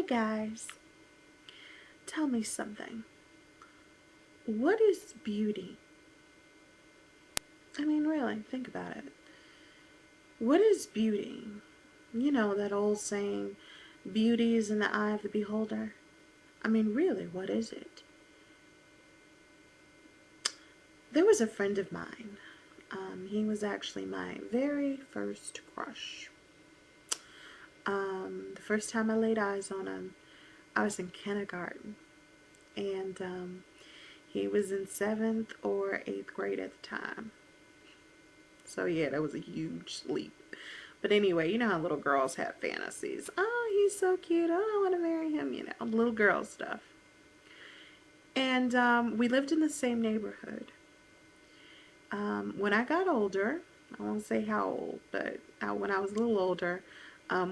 guys, tell me something. What is beauty? I mean, really, think about it. What is beauty? You know that old saying, beauty is in the eye of the beholder. I mean, really, what is it? There was a friend of mine. He was actually my very first crush. The first time I laid eyes on him, I was in kindergarten. And he was in 7th or 8th grade at the time. So yeah, that was a huge leap. But anyway, you know how little girls have fantasies. Oh, he's so cute. Oh, I want to marry him, little girl stuff. And we lived in the same neighborhood. When I got older, I won't say how old, but when I was a little older,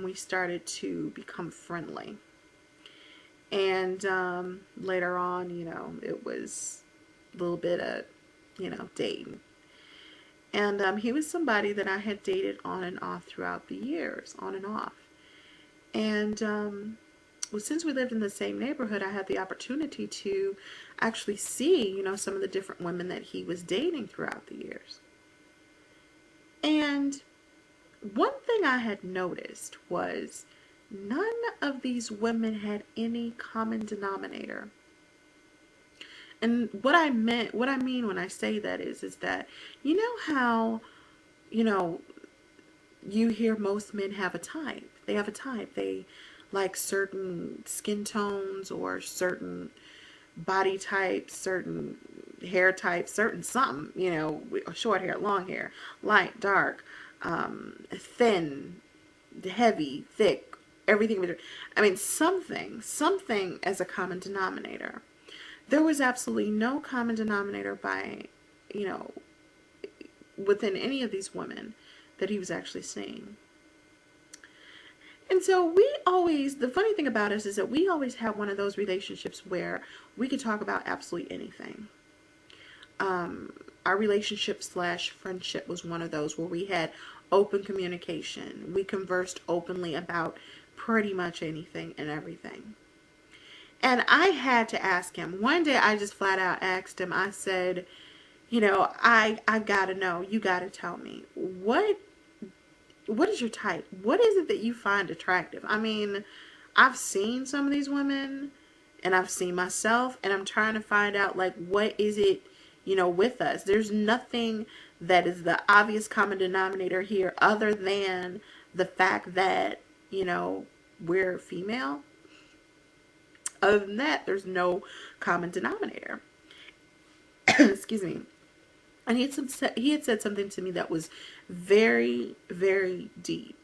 we started to become friendly. And later on, it was a little bit of, dating. And he was somebody that I had dated on and off throughout the years, on and off. And well, since we lived in the same neighborhood, I had the opportunity to actually see, some of the different women that he was dating throughout the years. And one thing I had noticed was none of these women had any common denominator. And what I mean when I say that is that, you know how, you hear most men have a type. They have a type. They like certain skin tones or certain body types, certain hair types, certain something, short hair, long hair, light, dark, thin, heavy, thick, everything. I mean, something as a common denominator. There was absolutely no common denominator you know, within any of these women that he was actually seeing. And so the funny thing about us is that we always have one of those relationships where we could talk about absolutely anything. Our relationship / friendship was one of those where we had open communication. We conversed openly about pretty much anything and everything. And I had to ask him. One day I just flat out asked him, I said, I gotta know, you gotta tell me, what is your type? What is it that you find attractive? I mean, I've seen some of these women and I've seen myself, and I'm trying to find out, like, what is it, with us? There's nothing that is the obvious common denominator here other than the fact that, we're female. Other than that, there's no common denominator. Excuse me. And he had said something to me that was very, very deep.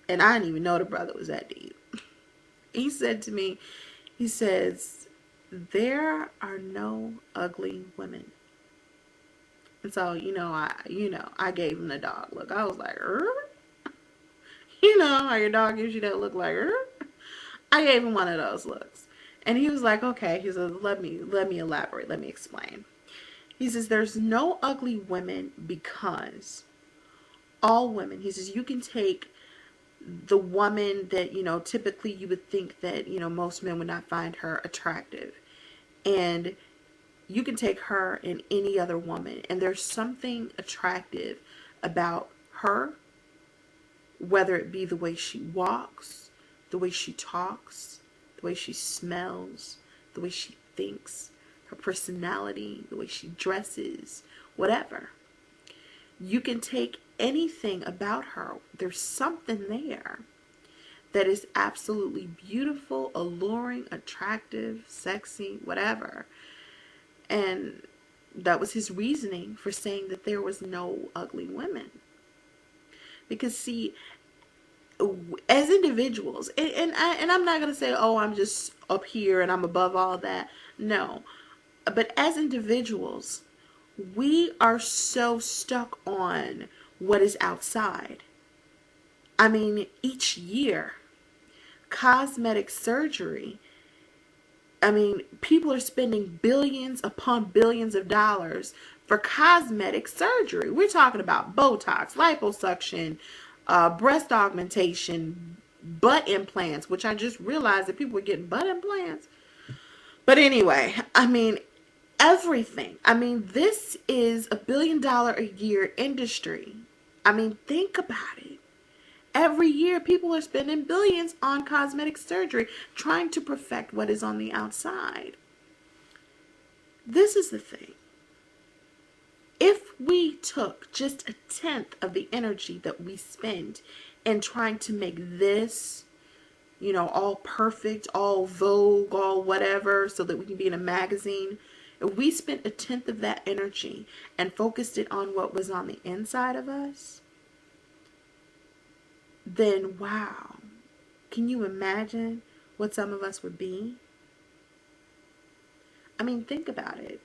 And I didn't even know the brother was that deep. He said to me, he says, there are no ugly women. And so, I gave him the dog look. I was like, how your dog gives you that look, like, I gave him one of those looks. And he was like, okay. He says, let me elaborate. Let me explain. He says, there's no ugly women because all women, he says, you can take the woman that, typically you would think that, most men would not find her attractive. And you can take her and any other woman, and there's something attractive about her, whether it be the way she walks, the way she talks, the way she smells, the way she thinks, her personality, the way she dresses, whatever. You can take anything about her. There's something there that is absolutely beautiful, alluring, attractive, sexy, whatever. And that was his reasoning for saying that there was no ugly women. Because see, as individuals, and I'm not going to say, oh, I'm just up here and I'm above all that. No. But as individuals, we are so stuck on what is outside. I mean, each year, cosmetic surgery, I mean, people are spending billions upon billions of dollars for cosmetic surgery. We're talking about Botox, liposuction, breast augmentation, butt implants, which I just realized that people were getting butt implants. But anyway, I mean, everything. I mean, this is $1 billion a year industry. I mean, think about it. Every year, people are spending billions on cosmetic surgery, trying to perfect what is on the outside. This is the thing. If we took just a tenth of the energy that we spend in trying to make this, all perfect, all Vogue, all whatever, so that we can be in a magazine, if we spent a tenth of that energy and focused it on what was on the inside of us, then wow, can you imagine what some of us would be? I mean, think about it.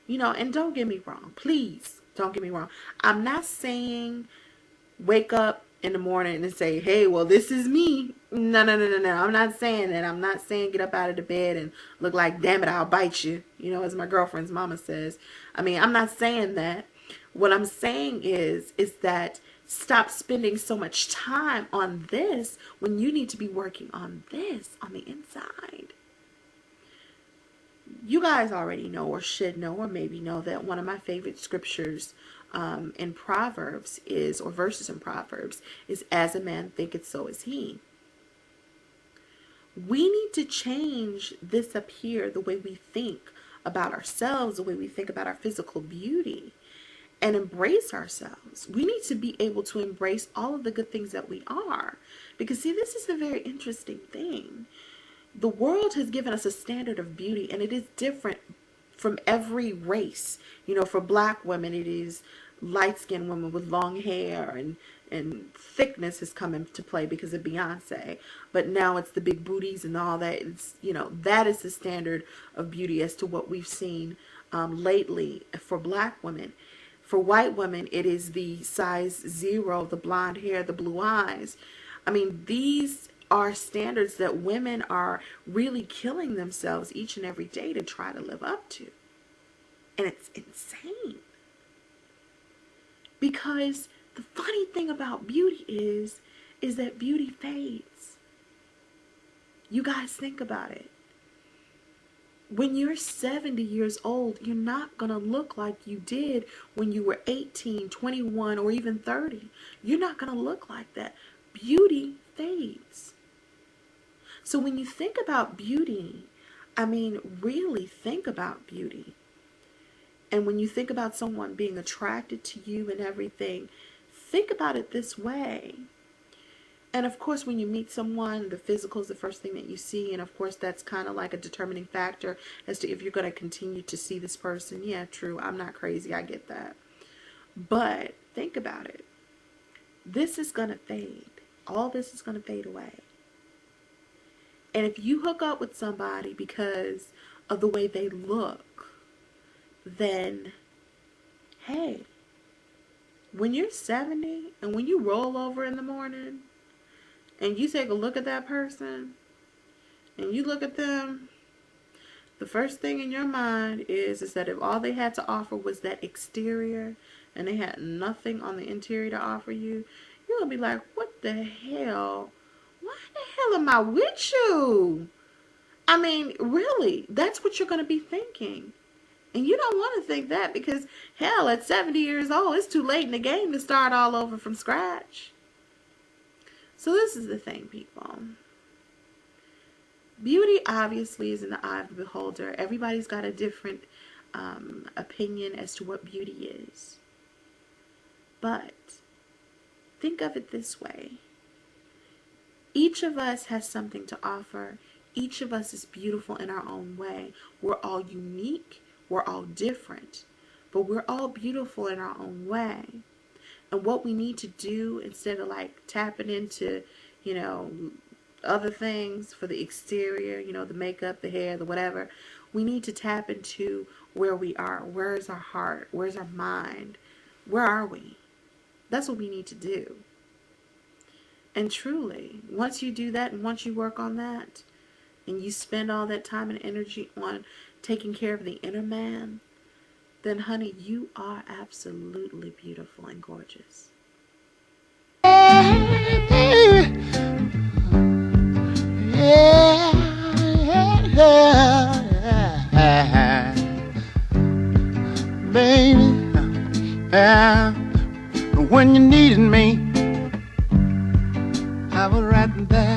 And don't get me wrong. Please don't get me wrong. I'm not saying wake up in the morning and say, hey, well, this is me. No. I'm not saying that. I'm not saying get up out of the bed and look like, damn it, I'll bite you. As my girlfriend's mama says. I mean, I'm not saying that. What I'm saying is that stop spending so much time on this when you need to be working on this on the inside. You guys already know, or should know, or maybe know, that one of my favorite scriptures in Proverbs is, or verses in Proverbs, is, as a man thinketh, so is he. We need to change this up here, the way we think about ourselves, the way we think about our physical beauty, and embrace ourselves. We need to be able to embrace all of the good things that we are. Because, see, this is the very interesting thing. The world has given us a standard of beauty, and it is different from every race. For black women, it is light-skinned women with long hair, and thickness has come into play because of Beyonce. But now it's the big booties and all that. It's, that is the standard of beauty as to what we've seen lately for black women. For white women, it is the size 0, the blonde hair, the blue eyes. I mean, these are standards that women are really killing themselves each and every day to try to live up to. And it's insane. Because the funny thing about beauty is that beauty fades. You guys think about it. When you're 70 years old, you're not going to look like you did when you were 18, 21, or even 30. You're not going to look like that. Beauty fades. So when you think about beauty, I mean, really think about beauty. And when you think about someone being attracted to you and everything, think about it this way. And of course, when you meet someone, the physical is the first thing that you see. And of course, that's kind of like a determining factor as to if you're going to continue to see this person. Yeah, true. I'm not crazy. I get that. But think about it. This is going to fade. All this is going to fade away. And if you hook up with somebody because of the way they look, then, hey, when you're 70 and when you roll over in the morning and you take a look at that person and you look at them, the first thing in your mind is that if all they had to offer was that exterior and they had nothing on the interior to offer you, you're going to be like, what the hell? Why the hell am I with you? I mean, really, that's what you're going to be thinking. And you don't want to think that because, hell, at 70 years old, it's too late in the game to start all over from scratch. So this is the thing, people. Beauty obviously is in the eye of the beholder. Everybody's got a different opinion as to what beauty is. But think of it this way. Each of us has something to offer. Each of us is beautiful in our own way. We're all unique. We're all different. But we're all beautiful in our own way. And what we need to do, instead of like tapping into, other things for the exterior, the makeup, the hair, the whatever, we need to tap into where we are. Where is our heart? Where's our mind? Where are we? That's what we need to do. And truly, once you do that and once you work on that, and you spend all that time and energy on taking care of the inner man, then honey, you are absolutely beautiful and gorgeous. And when you needed me, I was right there.